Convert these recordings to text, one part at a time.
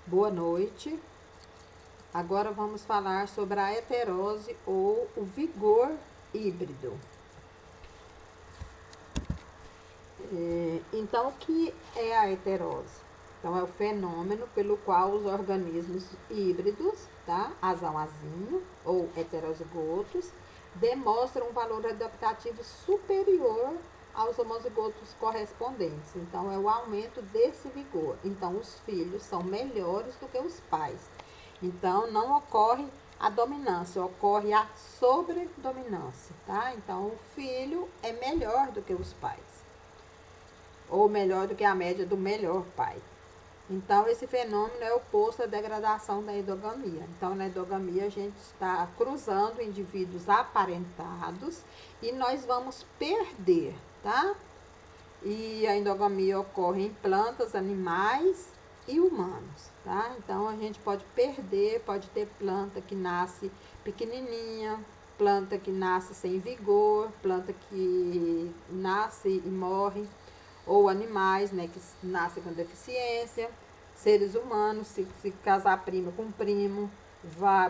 Boa noite. Agora vamos falar sobre a heterose ou o vigor híbrido. Então, o que é a heterose? Então, é o fenômeno pelo qual os organismos híbridos, tá? Azão-azinho ou heterozigotos, demonstram um valor adaptativo superior aos homozigotos correspondentes. Então, é o aumento desse vigor. Então, os filhos são melhores do que os pais. Então, não ocorre a dominância, ocorre a sobredominância, tá? Então, o filho é melhor do que os pais, ou melhor do que a média do melhor pai. Então, esse fenômeno é oposto à degradação da endogamia. Então, na endogamia, a gente está cruzando indivíduos aparentados e nós vamos perder, tá? E a endogamia ocorre em plantas, animais e humanos, tá? Então, a gente pode perder, pode ter planta que nasce pequenininha, planta que nasce sem vigor, planta que nasce e morre, ou animais, né, que nascem com deficiência, seres humanos, se casar primo com primo,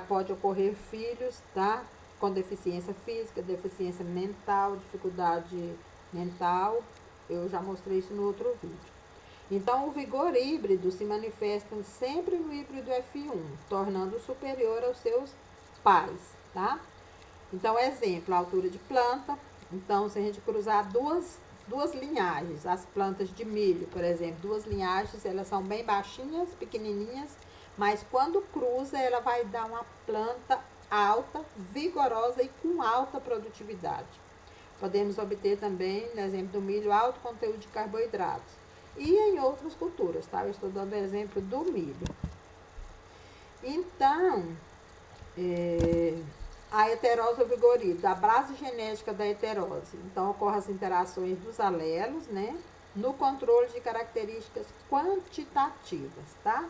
pode ocorrer filhos, tá, com deficiência física, deficiência mental, dificuldade mental. Eu já mostrei isso no outro vídeo. Então, o vigor híbrido se manifesta sempre no híbrido F1, tornando superior aos seus pais, tá? Então, exemplo, a altura de planta. Então, se a gente cruzar duas linhagens, as plantas de milho, por exemplo, duas linhagens, elas são bem baixinhas, pequenininhas, mas quando cruza, ela vai dar uma planta alta, vigorosa e com alta produtividade. Podemos obter também, no exemplo do milho, alto conteúdo de carboidratos. E em outras culturas, tá? Eu estou dando exemplo do milho. Então, a heterose ou vigor híbrido, a base genética da heterose. Então, ocorrem as interações dos alelos, né? No controle de características quantitativas, tá?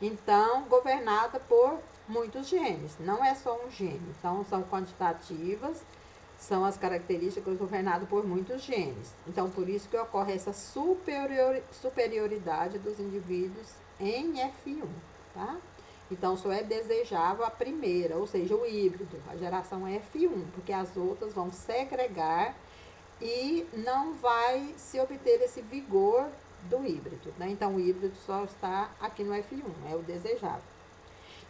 Então, governada por muitos genes, não é só um gene. Então, são quantitativas, são as características governadas por muitos genes. Então, por isso que ocorre essa superioridade dos indivíduos em F1, tá? Então, só é desejável a primeira, ou seja, o híbrido, a geração F1, porque as outras vão segregar e não vai se obter esse vigor do híbrido, né? Então, o híbrido só está aqui no F1, é o desejável.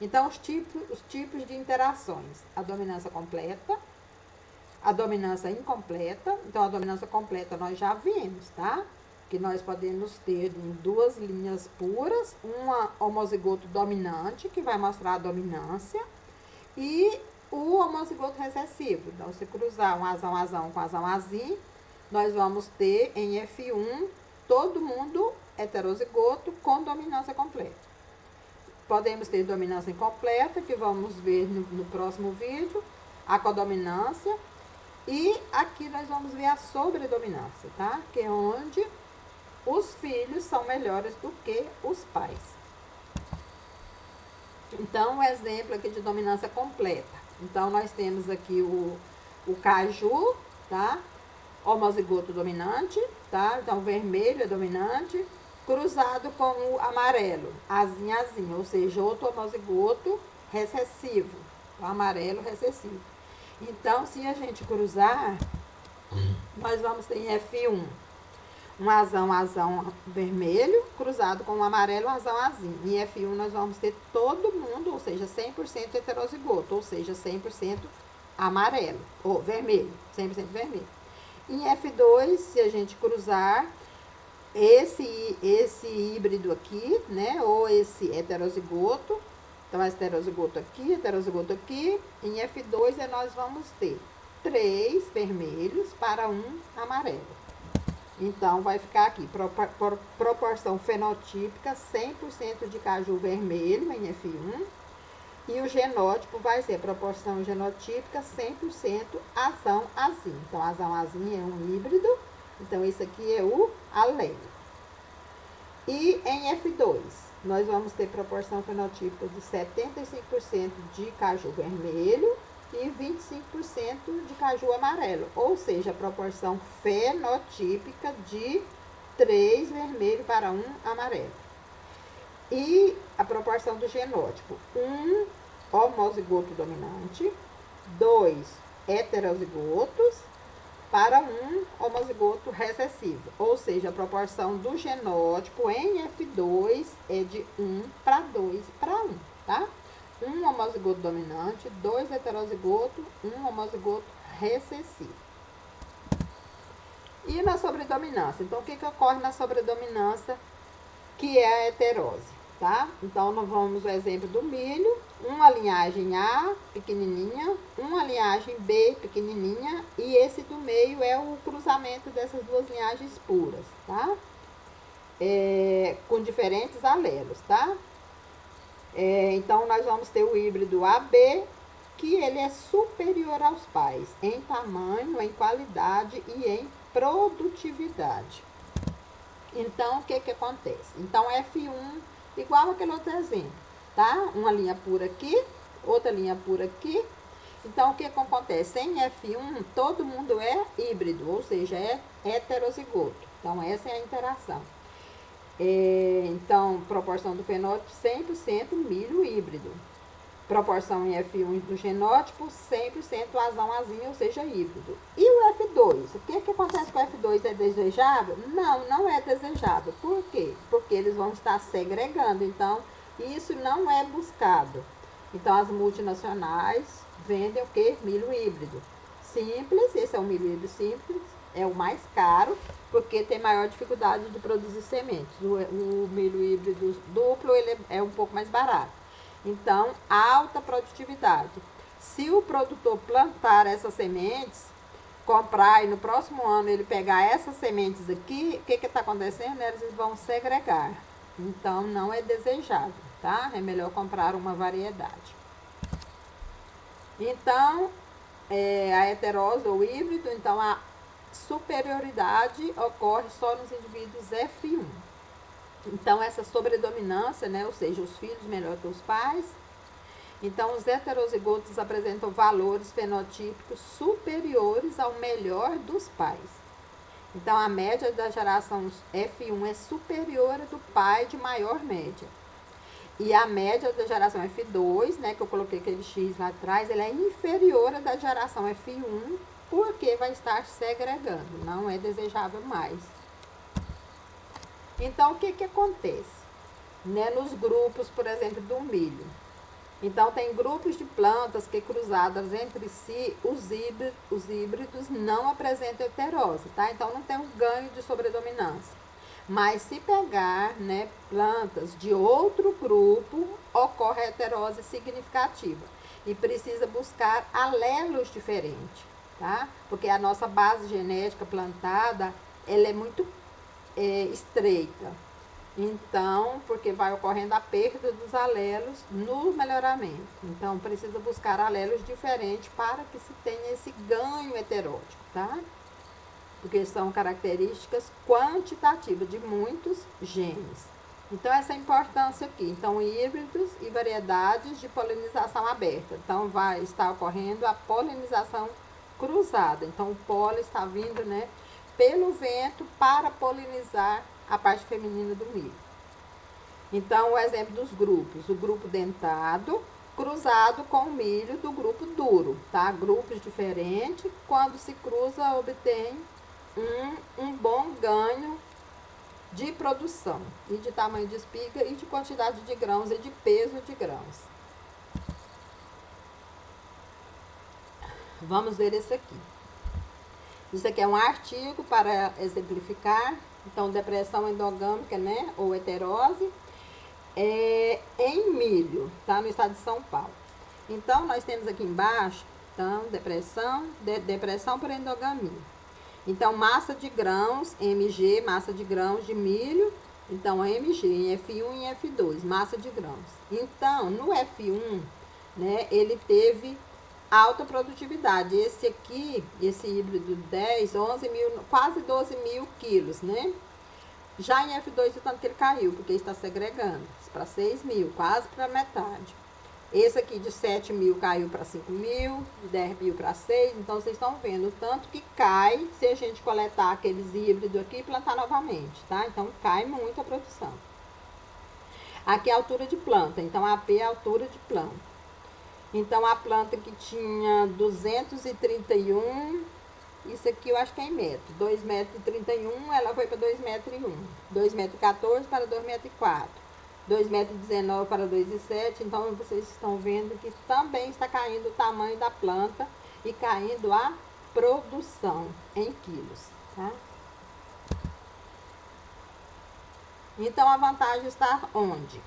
Então, os tipos de interações: a dominância completa, a dominância incompleta. Então, a dominância completa nós já vimos, tá? Que nós podemos ter em duas linhas puras, uma homozigoto dominante, que vai mostrar a dominância, e o homozigoto recessivo. Então, se cruzar um azão-azão com azão-azinho, nós vamos ter em F1 todo mundo heterozigoto com dominância completa. Podemos ter dominância incompleta, que vamos ver no próximo vídeo, a codominância. E aqui nós vamos ver a sobredominância, tá? Que é onde os filhos são melhores do que os pais. Então, um exemplo aqui de dominância completa. Então, nós temos aqui o caju, tá? Homozigoto dominante, tá? Então, o vermelho é dominante, cruzado com o amarelo, azinho, ou seja, outro homozigoto recessivo, o amarelo recessivo. Então, se a gente cruzar, nós vamos ter em F1 um azão vermelho cruzado com um amarelo azão. Em F1 nós vamos ter todo mundo, ou seja, 100% heterozigoto, ou seja, 100% amarelo, ou vermelho, 100% vermelho. Em F2, se a gente cruzar esse híbrido aqui, né, ou esse heterozigoto, então, heterozigoto aqui, em F2 nós vamos ter 3 vermelhos para 1 amarelo. Então, vai ficar aqui, proporção fenotípica, 100% de caju vermelho em F1. E o genótipo vai ser proporção genotípica, 100% azão-azinho. Então, azão-azinho é um híbrido. Então, esse aqui é o alelo. E em F2, nós vamos ter proporção fenotípica de 75% de caju vermelho e 25% de caju amarelo, ou seja, a proporção fenotípica de 3 vermelho para 1 amarelo. E a proporção do genótipo. 1 homozigoto dominante, 2 heterozigotos para 1 homozigoto recessivo. Ou seja, a proporção do genótipo em F2 é de 1 para 2 para 1, tá? 1 homozigoto dominante, 2 heterozigoto, 1 homozigoto recessivo. E na sobredominância? Então, o que ocorre na sobredominância, que é a heterose, tá? Então, nós vamos ao exemplo do milho, uma linhagem A, pequenininha, uma linhagem B, pequenininha, e esse do meio é o cruzamento dessas duas linhagens puras, tá? Com diferentes alelos, tá? Então, nós vamos ter o híbrido AB, que ele é superior aos pais em tamanho, em qualidade e em produtividade. Então, o que acontece? Então, F1 igual aquele outro exemplo, tá? Uma linha pura aqui, outra linha pura aqui. Então, o que acontece? Em F1, todo mundo é híbrido, ou seja, é heterozigoto. Então, essa é a interação. Então, proporção do fenótipo, 100% milho híbrido. Proporção em F1 do genótipo, 100% azão-azinho, ou seja, híbrido. E o F2? O que acontece com o F2? É desejável? Não, não é desejável. Por quê? Porque eles vão estar segregando. Então, isso não é buscado. Então, as multinacionais vendem o quê? Milho híbrido. Simples, esse é o milho híbrido simples, é o mais caro, porque tem maior dificuldade de produzir sementes. O milho híbrido duplo, ele é um pouco mais barato. Então, alta produtividade. Se o produtor plantar essas sementes, comprar e no próximo ano ele pegar essas sementes aqui, o que está acontecendo? Eles vão segregar. Então, não é desejável, tá? É melhor comprar uma variedade. Então, a heterose ou híbrido, então a superioridade ocorre só nos indivíduos F1. Então, essa sobredominância, né, ou seja, os filhos melhor que os pais. Então, os heterozigotos apresentam valores fenotípicos superiores ao melhor dos pais. Então, a média da geração F1 é superior à do pai de maior média. E a média da geração F2, né, que eu coloquei aquele X lá atrás, ela é inferior à da geração F1, porque vai estar segregando, não é desejável mais. Então, o que acontece? Né, nos grupos, por exemplo, do milho. Então, tem grupos de plantas que cruzadas entre si, os híbridos não apresentam heterose, tá? Então, não tem um ganho de sobredominância. Mas se pegar, né, plantas de outro grupo, ocorre a heterose significativa. E precisa buscar alelos diferentes, tá? Porque a nossa base genética plantada, ela é muito estreita. Então, porque vai ocorrendo a perda dos alelos no melhoramento. Então, precisa buscar alelos diferentes para que se tenha esse ganho heterótipo, tá? Porque são características quantitativas de muitos genes. Então, essa é a importância aqui. Então, híbridos e variedades de polinização aberta. Então, vai estar ocorrendo a polinização cruzada. Então, o pólen está vindo, né, pelo vento para polinizar a parte feminina do milho. Então, o exemplo dos grupos. O grupo dentado cruzado com o milho do grupo duro, tá? Grupos diferentes. Quando se cruza, obtém um bom ganho de produção e de tamanho de espiga e de quantidade de grãos e de peso de grãos. Vamos ver esse aqui. Isso aqui é um artigo para exemplificar. Então, depressão endogâmica, né, ou heterose, em milho, tá, no estado de São Paulo. Então, nós temos aqui embaixo, então, depressão por endogamia. Então, massa de grãos, MG, massa de grãos de milho. Então, MG em F1 e em F2, massa de grãos. Então, no F1, né, ele teve alta produtividade. Esse aqui, esse híbrido 10, 11 mil, quase 12 mil quilos, né? Já em F2, o tanto que ele caiu, porque está segregando para 6 mil, quase para metade. Esse aqui de 7 mil caiu para 5 mil, de 10 mil para 6. Então, vocês estão vendo o tanto que cai se a gente coletar aqueles híbridos aqui e plantar novamente, tá? Então, cai muito a produção. Aqui é a altura de planta, então AP é a altura de planta. Então, a planta que tinha 231, isso aqui eu acho que é em metro, 2,31 m, ela foi para 2,01 m, 2,14 m para 2,04 m, 2,19 m para 2,07 m. Então, vocês estão vendo que também está caindo o tamanho da planta e caindo a produção em quilos, tá? Então, a vantagem está onde?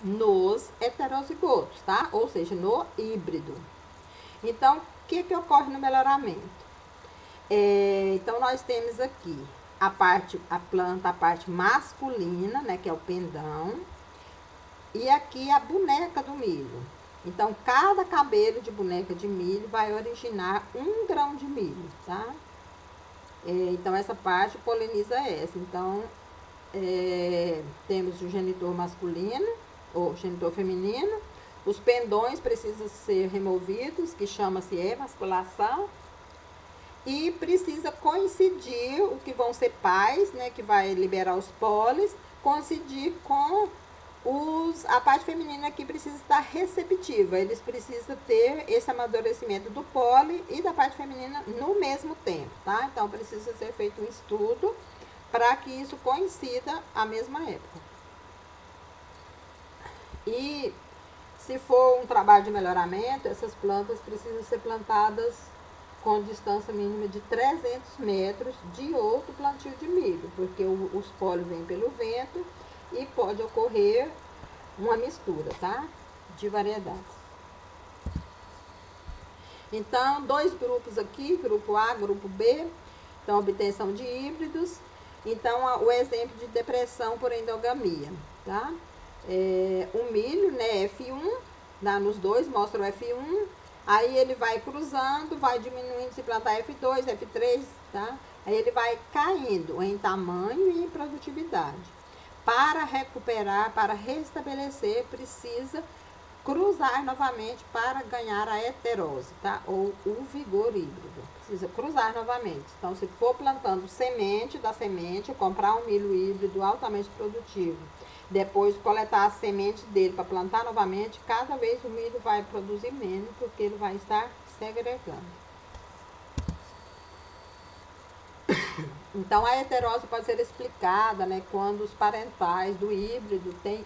Nos heterozigotos, tá? Ou seja, no híbrido. Então, o que ocorre no melhoramento? Então, nós temos aqui a planta, a parte masculina, né, que é o pendão, e aqui a boneca do milho. Então, cada cabelo de boneca de milho vai originar 1 grão de milho, tá? Então, essa parte poliniza essa. Então, temos o genitor masculino, ou genitor feminino. Os pendões precisam ser removidos, que chama-se emasculação. E precisa coincidir o que vão ser pais, né, que vai liberar os pólis, coincidir com a parte feminina que precisa estar receptiva. Eles precisam ter esse amadurecimento do pólen e da parte feminina no mesmo tempo, tá? Então, precisa ser feito um estudo para que isso coincida à mesma época. E se for um trabalho de melhoramento, essas plantas precisam ser plantadas com distância mínima de 300 metros de outro plantio de milho, porque os pólen vêm pelo vento e pode ocorrer uma mistura, tá? De variedades. Então, 2 grupos aqui, grupo A, grupo B, então, obtenção de híbridos. Então, o exemplo de depressão por endogamia, tá? O milho, né, F1, nos dois mostra o F1, aí ele vai cruzando, vai diminuindo se plantar F2, F3, tá? Aí ele vai caindo em tamanho e em produtividade. Para recuperar, para restabelecer, precisa cruzar novamente para ganhar a heterose, tá? Ou o vigor híbrido. Precisa cruzar novamente. Então, se for plantando semente da semente, comprar um milho híbrido altamente produtivo, depois coletar a semente dele para plantar novamente, cada vez o milho vai produzir menos, porque ele vai estar segregando. Então, a heterose pode ser explicada, né, quando os parentais do híbrido têm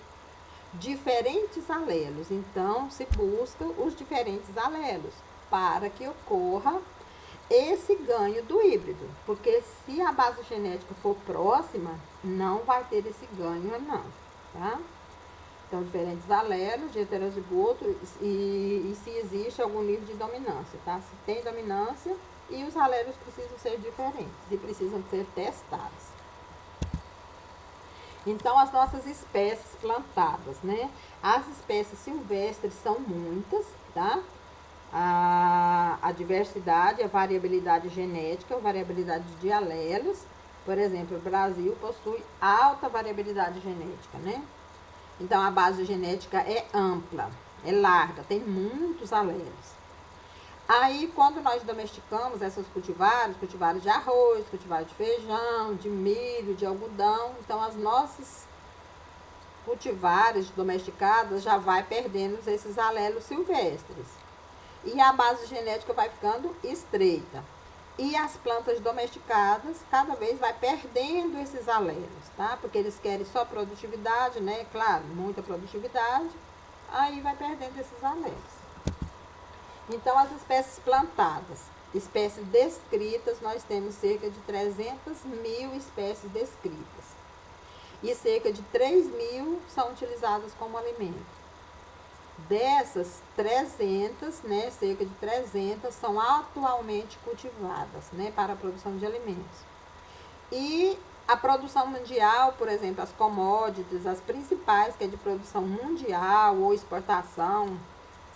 diferentes alelos. Então, se busca os diferentes alelos para que ocorra esse ganho do híbrido. Porque se a base genética for próxima, não vai ter esse ganho, não, tá? Então, diferentes alelos de heterozigoto e se existe algum nível de dominância, tá? Se tem dominância, e os alelos precisam ser diferentes e precisam ser testados. Então, as nossas espécies plantadas, né? As espécies silvestres são muitas, tá? A diversidade, a variabilidade genética, a variabilidade de alelos. Por exemplo, o Brasil possui alta variabilidade genética, né? Então, a base genética é ampla, é larga, tem muitos alelos. Aí, quando nós domesticamos essas cultivares de arroz, cultivares de feijão, de milho, de algodão, então as nossas cultivares domesticadas já vai perdendo esses alelos silvestres. E a base genética vai ficando estreita. E as plantas domesticadas cada vez vai perdendo esses alelos, tá? Porque eles querem só produtividade, né? Claro, muita produtividade, aí vai perdendo esses alelos. Então, as espécies plantadas, espécies descritas, nós temos cerca de 300.000 espécies descritas. E cerca de 3.000 são utilizadas como alimento. Dessas 300, né, cerca de 300 são atualmente cultivadas, né, para a produção de alimentos. E a produção mundial, por exemplo, as commodities, as principais, que é de produção mundial ou exportação,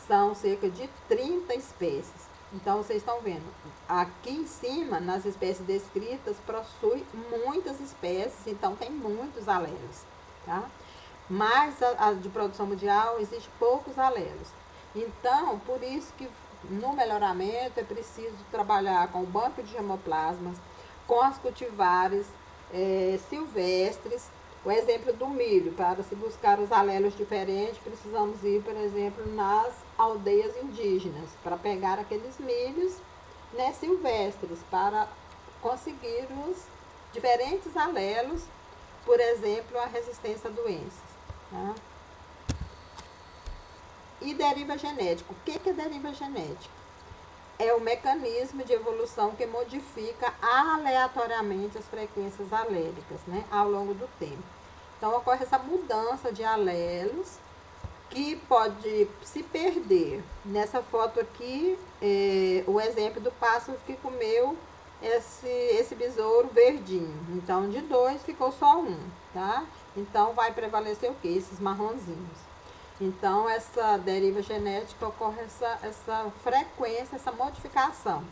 são cerca de 30 espécies. Então, vocês estão vendo, aqui em cima, nas espécies descritas, possui muitas espécies, então tem muitos alelos, tá? Mas a de produção mundial existe poucos alelos. Então, por isso que no melhoramento é preciso trabalhar com o banco de germoplasmas, com as cultivares silvestres, O exemplo do milho, para se buscar os alelos diferentes, precisamos ir, por exemplo, nas aldeias indígenas, para pegar aqueles milhos, né, silvestres, para conseguir os diferentes alelos, por exemplo, a resistência a doenças. Tá? E deriva genética. O que é deriva genética? É o mecanismo de evolução que modifica aleatoriamente as frequências aléricas, né, ao longo do tempo. Então, ocorre essa mudança de alelos que pode se perder. Nessa foto aqui, o exemplo do pássaro que comeu esse besouro verdinho. Então, de 2 ficou só 1, tá? Então, vai prevalecer o quê? Esses marronzinhos. Então, essa deriva genética ocorre essa frequência, essa modificação.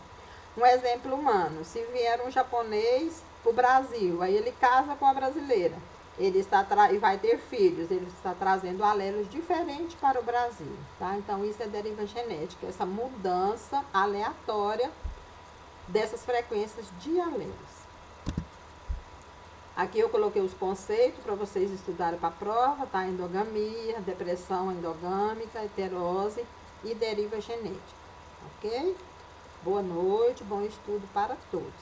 Um exemplo humano, se vier um japonês para o Brasil, aí ele casa com a brasileira, ele está e vai ter filhos, ele está trazendo alelos diferentes para o Brasil, tá? Então, isso é deriva genética, essa mudança aleatória dessas frequências de alelos. Aqui eu coloquei os conceitos para vocês estudarem para a prova, tá? Endogamia, depressão endogâmica, heterose e deriva genética, ok? Boa noite, bom estudo para todos.